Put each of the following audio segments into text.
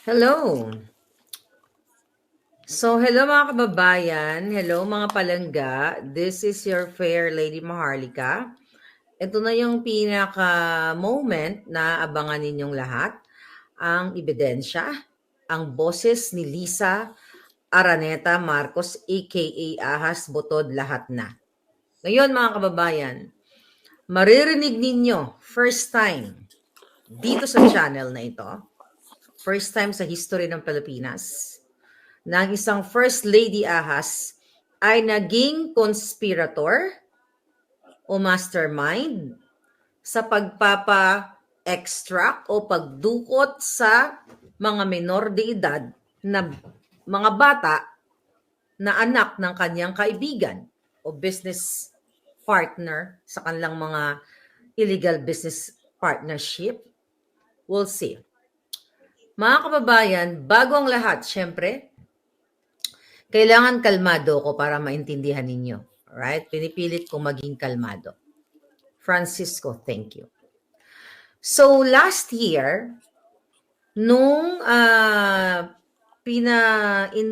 Hello. Hello mga kababayan. Hello mga palangga. This is your fair Lady Maharlika. Ito na yung pinaka-moment na abangan ninyong lahat. Ang ebidensya, ang boses ni Lisa Araneta Marcos aka Ahas Butod lahat na. Ngayon mga kababayan, maririnig ninyo first time dito sa channel na ito, first time sa history ng Pilipinas, na ang isang First Lady Ahas ay naging conspirator o mastermind sa pagpapa-extract o pagdukot sa mga menor de edad na mga bata na anak ng kanyang kaibigan o business partner sa kanilang mga illegal business partnership. We'll see. Mga kababayan, bago ang lahat, syempre, kailangan kalmado ko para maintindihan ninyo. Alright? Pinipilit kong maging kalmado. Francisco, thank you. So, last year, nung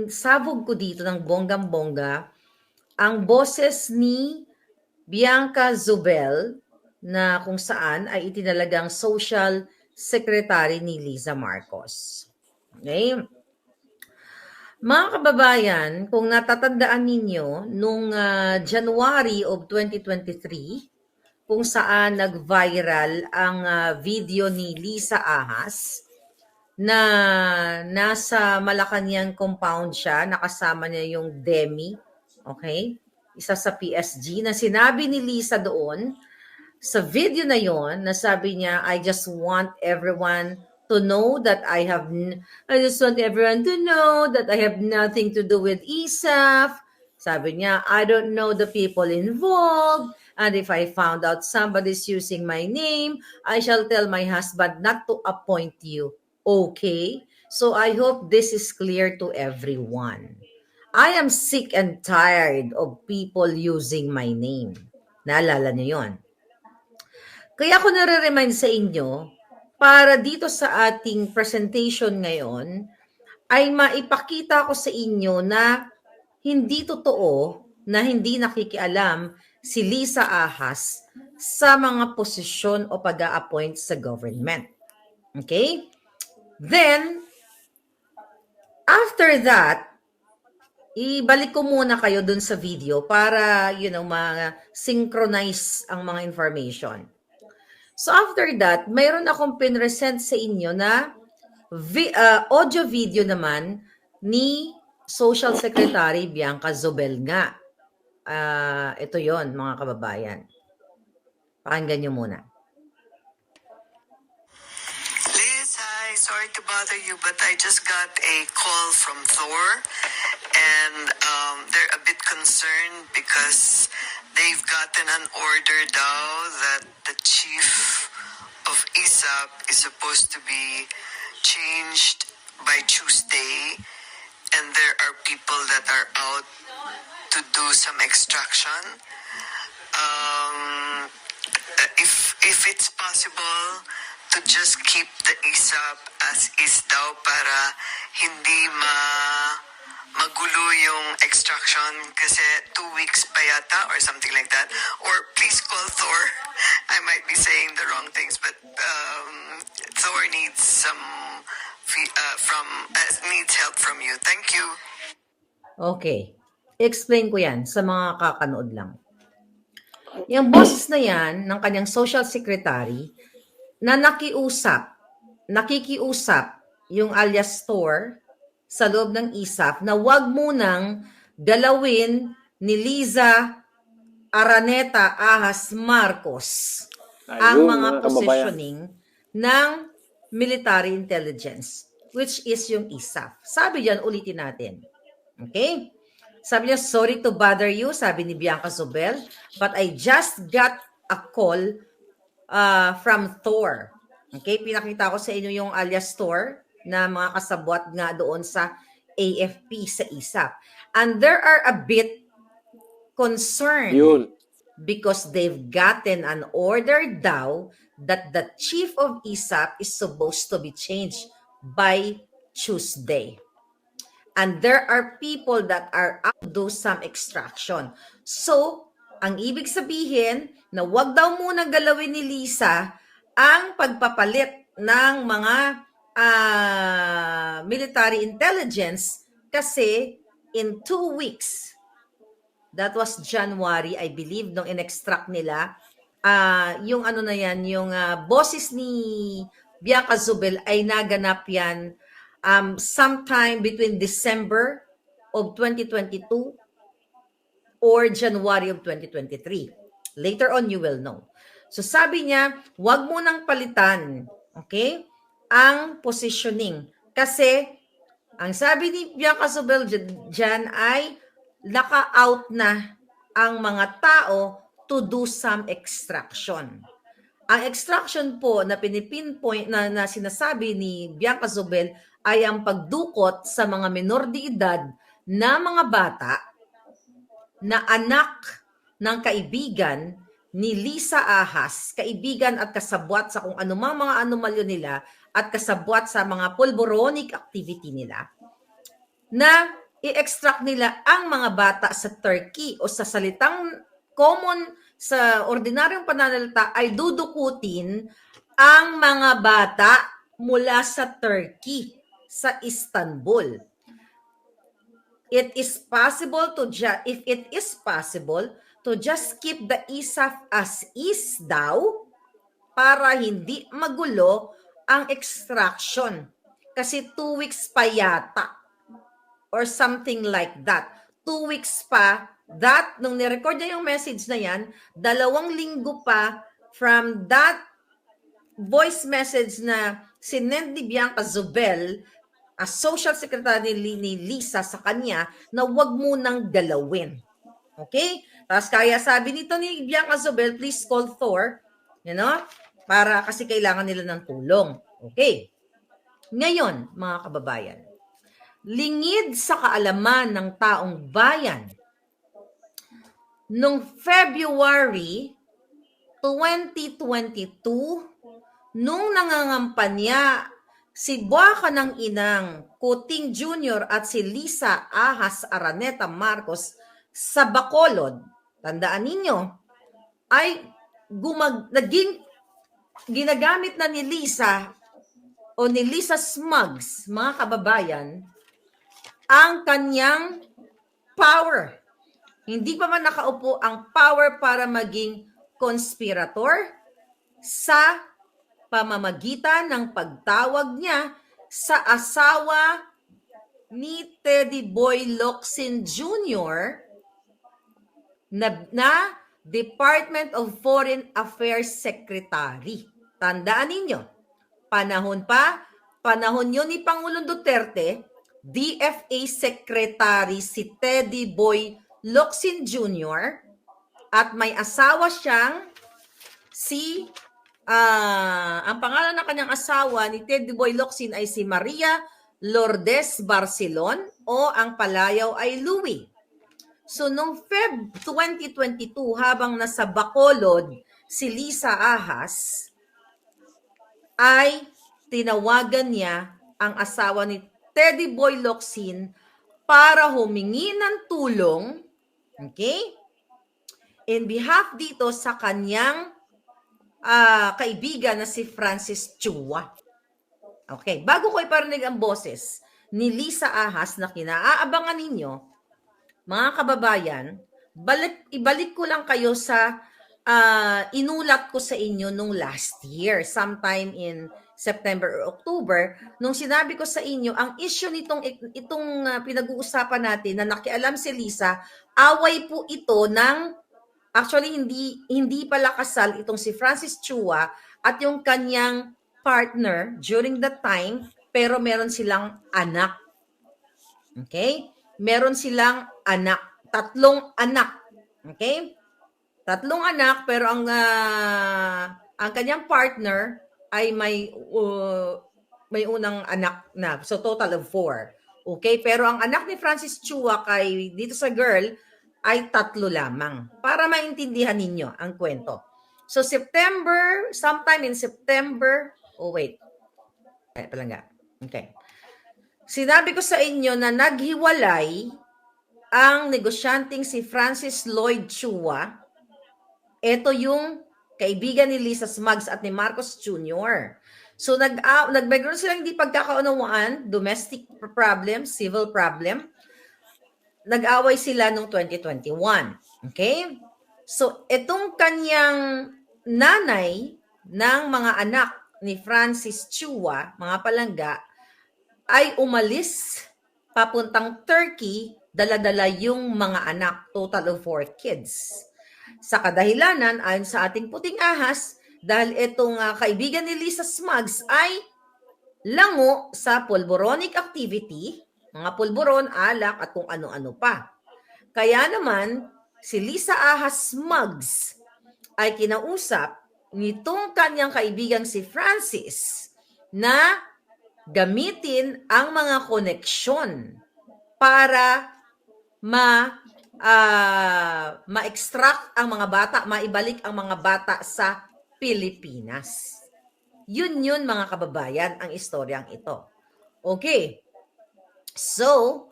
sabog ko dito ng bonggang-bongga, ang boses ni Bianca Zubel, na kung saan ay itinalagang social secretary ni Liza Marcos. Okay? Mga kababayan, kung natatandaan ninyo, nung January of 2023, kung saan nag-viral ang video ni Lisa Ahas na nasa Malacanang compound siya, nakasama niya yung Demi, okay? Isa sa PSG, na sinabi ni Lisa doon, sa video na yon, na sabi niya, I just want everyone to know that I just want everyone to know that I have nothing to do with ISAF. Sabi niya, I don't know the people involved, and if I found out somebody's using my name, I shall tell my husband not to appoint you. Okay? So I hope this is clear to everyone. I am sick and tired of people using my name. Naalala niyo yon? Kaya ako nare-remind sa inyo, para dito sa ating presentation ngayon, ay maipakita ko sa inyo na hindi totoo, na hindi nakikialam si Lisa Ahas sa mga posisyon o pag-a-appoint sa government. Okay? Then, after that, ibalik ko muna kayo dun sa video para, ma-synchronize ang mga information. So after that, mayroon akong pinresent sa inyo na audio video naman ni Social Secretary Bianca Zobel nga. Ito yon mga kababayan. Pakinggan nyo muna. Liz, hi. Sorry to bother you, but I just got a call from Thor, and they're a bit concerned because they've gotten an order now that the chief of ISAP is supposed to be changed by Tuesday, and there are people that are out to do some extraction. If it's possible to just keep the ISAP as is daw para hindi magulo yung extraction kasi 2 weeks pa yata or something like that. Or please call Thor. I might be saying the wrong things, but Thor needs needs help from you. Thank you. Okay. Explain ko yan sa mga kakanood lang. Yung boses na yan ng kanyang social secretary na nakikiusap yung alias Thor sa loob ng ISAF na wag munang galawin ni Liza Araneta Ahas Marcos ang mga positioning ng military intelligence, which is yung ISAF. Sabi diyan, ulitin natin. Okay? Sabi niya, sorry to bother you, sabi ni Bianca Zobel, but I just got a call from Thor. Okay? Pinakita ko sa inyo yung alias Thor na mga kasabwat nga doon sa AFP sa ISAF. And there are a bit concerned because they've gotten an order daw that the chief of ISAF is supposed to be changed by Tuesday. And there are people that are out to do some extraction. So, ang ibig sabihin na wag daw muna galawin ni Lisa ang pagpapalit ng mga military intelligence kasi in 2 weeks, that was January, I believe, nung in-extract nila, yung ano na yan, yung boses ni Bianca Zubel ay naganap yan sometime between December of 2022 or January of 2023. Later on, you will know. So sabi niya, wag mo nang palitan, okay, ang positioning. Kasi, ang sabi ni Bianca Zubel dyan ay naka-out na ang mga tao to do some extraction. Ang extraction po na pinipinpoint na sinasabi ni Bianca Zubel ay ang pagdukot sa mga menor de edad na mga bata na anak ng kaibigan ni Lisa Ahas, kaibigan at kasabwat sa kung anumang mga anomalyo nila at kasabwat sa mga pulboronic activity nila, na i-extract nila ang mga bata sa Turkey o sa salitang common sa ordinaryong pananalita ay dudukutin ang mga bata mula sa Turkey, sa Istanbul. It is possible to if it is possible to just keep the ISAF as is daw para hindi magulo ang extraction. Kasi 2 weeks pa yata or something like that. 2 weeks pa, that, nung nirecord niya yung message na yan, 2 linggo pa from that voice message na sinend ni Bianca Zubel, as social secretary ni Lisa sa kanya, na wag munang galawin. Okay? Tapos kaya sabi nito ni Bianca Zubel, please call Thor, para kasi kailangan nila ng tulong. Okay. Ngayon, mga kababayan, lingid sa kaalaman ng taong bayan, noong February 2022, nung nangangampanya si Buwaka ng Inang, Kuting Jr. at si Lisa Ahas Araneta Marcos sa Bacolod, tandaan ninyo, ay naging ginagamit na ni Lisa o ni Lisa Smugs, mga kababayan, ang kanyang power. Hindi pa man nakaupo ang power para maging conspirator sa pamamagitan ng pagtawag niya sa asawa ni Teddy Boy Locsin Jr. na Department of Foreign Affairs Secretary. Tandaan ninyo, panahon yun ni Pangulong Duterte, DFA Secretary si Teddy Boy Locsin Jr. at may asawa siyang ang pangalan ng kanyang asawa ni Teddy Boy Locsin ay si Maria Lourdes Barcelon o ang palayaw ay Louie. So, noong Feb 2022, habang nasa Bacolod si Lisa Ahas, ay tinawagan niya ang asawa ni Teddy Boy Locsin para humingi ng tulong, okay, in behalf dito sa kanyang kaibigan na si Francis Chua. Okay, bago ko iparinig ang boses ni Lisa Ahas na kinaabangan ninyo, mga kababayan, ibalik ko lang kayo sa inulat ko sa inyo nung last year, sometime in September or October, nung sinabi ko sa inyo, ang issue itong pinag-uusapan natin na nakialam si Lisa, away po ito ng, actually hindi pala kasal itong si Francis Chua at yung kanyang partner during that time, pero meron silang anak. Okay? Meron silang anak. 3 anak. Okay? 3 anak, pero ang kanyang partner ay may unang anak na. So, total of 4. Okay? Pero ang anak ni Francis Chua dito sa girl ay 3 lamang. Para maintindihan ninyo ang kwento. So, sometime in September, palangga. Okay. Sinabi ko sa inyo na naghiwalay ang negosyanteng si Francis Lloyd Chua. Ito yung kaibigan ni Lisa Smugs at ni Marcos Jr. So nagmeron silang hindi pagkakaunawaan, domestic problem, civil problem. Nag-away sila noong 2021. Okay? So itong kanyang nanay ng mga anak ni Francis Chua, mga palangga, ay umalis papuntang Turkey, dala-dala yung mga anak, total of 4 kids. Sa kadahilanan, ayon sa ating puting ahas, dahil itong kaibigan ni Lisa Smugs ay lango sa pulboronic activity, mga pulboron, alak at kung ano-ano pa. Kaya naman, si Lisa Ahas Smugs ay kinausap nitong kanyang kaibigang si Francis na gamitin ang mga koneksyon para ma-extract ang mga bata, maibalik ang mga bata sa Pilipinas. Yun mga kababayan, ang istoryang ito. Okay. So,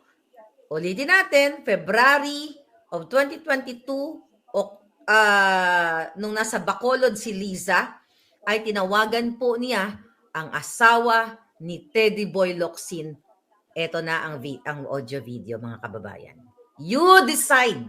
ulitin natin, February of 2022, nung nasa Bacolod si Liza, ay tinawagan po niya ang asawa ni Teddy Boy Locsin. Ito na ang audio video, mga kababayan. You decide.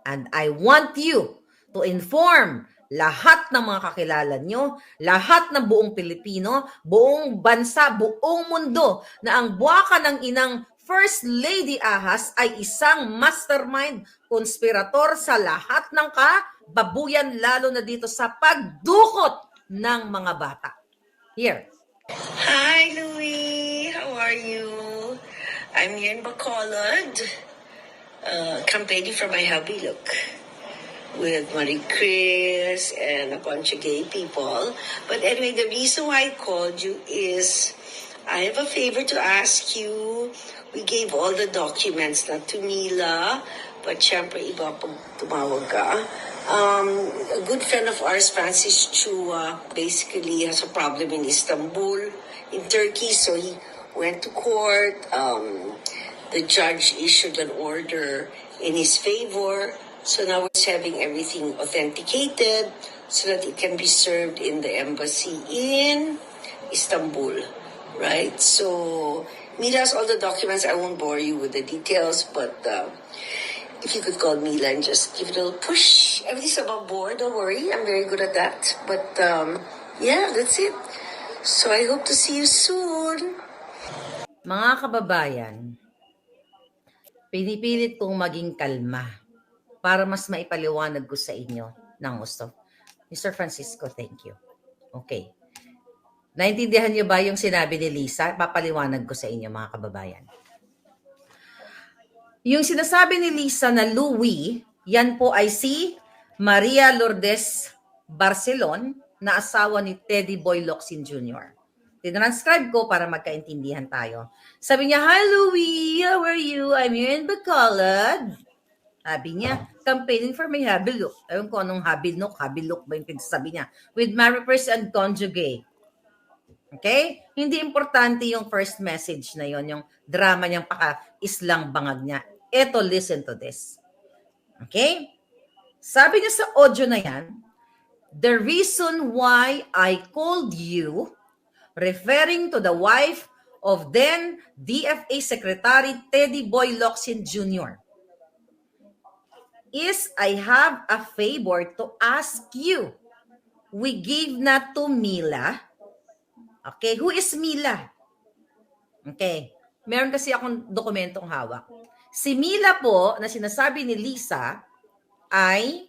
And I want you to inform lahat ng mga kakilala nyo, lahat ng buong Pilipino, buong bansa, buong mundo na ang buwaka ng inang First Lady Ahas ay isang mastermind, konspirator sa lahat ng kababuyan, lalo na dito sa pagdukot ng mga bata. Here. Hi, Louie. How are you? I'm here in Bacolod, campaigning for my hubby, look, with Marie Chris and a bunch of gay people. But anyway, the reason why I called you is I have a favor to ask you. We gave all the documents, not to Mila, but syempre iba pag tumawag ka. A good friend of ours, Francis Chua, basically has a problem in Istanbul, in Turkey, so he went to court. The judge issued an order in his favor, so now we're having everything authenticated so that it can be served in the embassy in Istanbul, right? So Mila has all the documents. I won't bore you with the details, but if you could call Mila and just give it a little push. Everything's above board, don't worry. I'm very good at that. But yeah, that's it. So I hope to see you soon. Mga kababayan, pinipilit kong maging kalma para mas maipaliwanag ko sa inyo ng gusto. Mr. Francisco, thank you. Okay. Naintindihan niyo ba yung sinabi ni Lisa? Papaliwanag ko sa inyo, mga kababayan. Yung sinasabi ni Lisa na Louie, yan po ay si Maria Lourdes Barcelon, na asawa ni Teddy Boy Locsin Jr. Tinranscribe ko para magkaintindihan tayo. Sabi niya, "Hi Louie, how are you? I'm here in Bacolod." Sabi niya, "Campaigning for my hubby look." Ayun ko anong hubby look ba yung pinagsasabi niya? "With Mary Chris and conjugate." Okay? Hindi importante yung first message na yon, yung drama niyang paka-islang bangag niya. Eto, listen to this. Okay? Sabi niya sa audio na yan, "The reason why I called you," referring to the wife of then DFA Secretary Teddy Boy Locsin Jr., "is I have a favor to ask you. We gave na to Mila." Okay, who is Mila? Okay, meron kasi akong dokumentong hawak. Si Mila po, na sinasabi ni Lisa, ay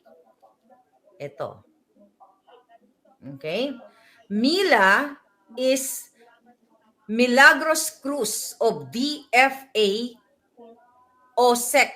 ito. Okay? Mila is Milagros Cruz of DFA OSEC.